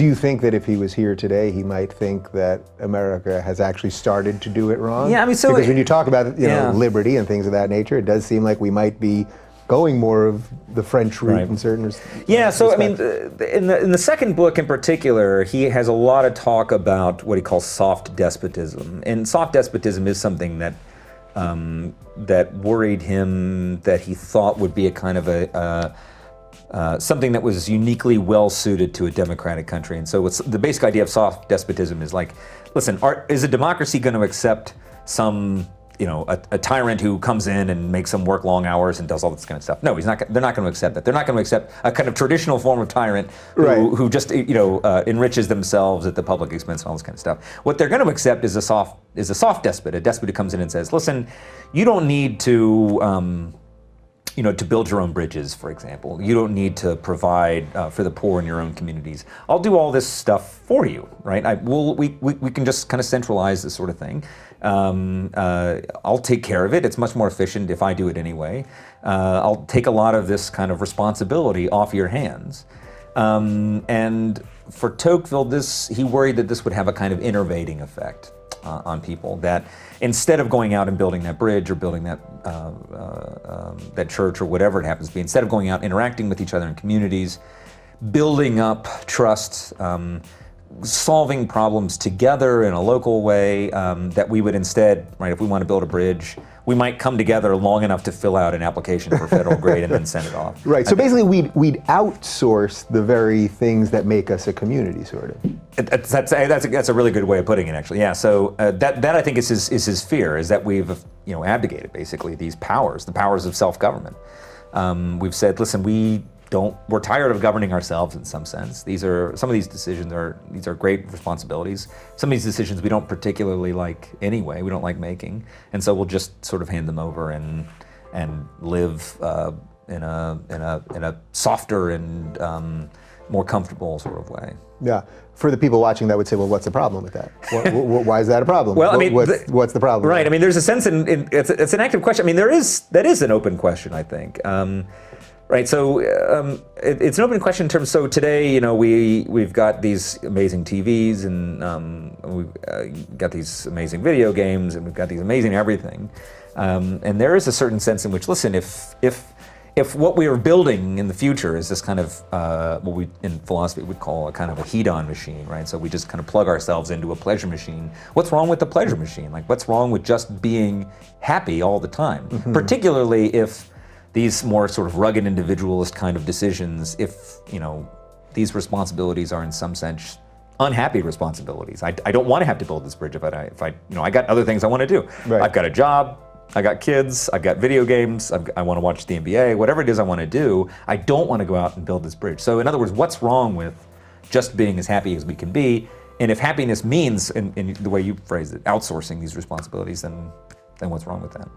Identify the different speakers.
Speaker 1: Do you think that if he was here today, he might think that America has actually started to do it wrong?
Speaker 2: Yeah, I mean, so
Speaker 1: because when you talk about liberty and things of that nature, it does seem like we might be going more of the French route in certain
Speaker 2: so respects. I mean, in the second book in particular, he has a lot of talk about what he calls soft despotism, and soft despotism is something that that worried him, that he thought would be a kind of something that was uniquely well suited to a democratic country. And so the basic idea of soft despotism is like, listen, is a democracy going to accept some, a tyrant who comes in and makes them work long hours and does all this kind of stuff? No, they're not going to accept that. They're not going to accept a kind of traditional form of tyrant who just, enriches themselves at the public expense and all this kind of stuff. What they're going to accept is a soft despot, a despot who comes in and says, listen, you don't need to, to build your own bridges, for example. You don't need to provide for the poor in your own communities. I'll do all this stuff for you, right? We can just kind of centralize this sort of thing. I'll take care of it. It's much more efficient if I do it anyway. I'll take a lot of this kind of responsibility off your hands. And for Tocqueville, he worried that this would have a kind of innervating effect on people, that instead of going out and building that bridge or building that that church or whatever it happens to be, instead of going out interacting with each other in communities, building up trust, solving problems together in a local way, that we would instead, right, if we want to build a bridge, we might come together long enough to fill out an application for federal grade and then send it off.
Speaker 1: Right, so basically we'd outsource the very things that make us a community, sort of.
Speaker 2: That's a really good way of putting it, actually. Yeah. So that I think is his fear, is that we've abdicated basically these powers, the powers of self-government. We've said, listen, we're tired of governing ourselves in some sense. Some of these decisions are great responsibilities. Some of these decisions we don't particularly like anyway. We don't like making, and so we'll just sort of hand them over and live in a softer and more comfortable sort of way.
Speaker 1: Yeah. For the people watching, that would say, well, what's the problem with that? Why is that a problem?
Speaker 2: Well, I mean,
Speaker 1: what's the problem?
Speaker 2: Right. I mean, there's a sense it's an active question. I mean, that is an open question, I think. Right. So it's an open question in terms. So today, we've got these amazing TVs, and we've got these amazing video games, and we've got these amazing everything. And there is a certain sense in which, listen, if what we are building in the future is this kind of what we in philosophy would call a kind of a hedon machine, right? So we just kind of plug ourselves into a pleasure machine. What's wrong with the pleasure machine? Like, what's wrong with just being happy all the time? Mm-hmm. Particularly if these more sort of rugged individualist kind of decisions, if these responsibilities are in some sense unhappy responsibilities. I don't want to have to build this bridge if I got other things I want to do. Right. I've got a job. I got kids, I've got video games, I want to watch the NBA, whatever it is I want to do, I don't want to go out and build this bridge. So in other words, what's wrong with just being as happy as we can be? And if happiness means, in the way you phrase it, outsourcing these responsibilities, then what's wrong with that?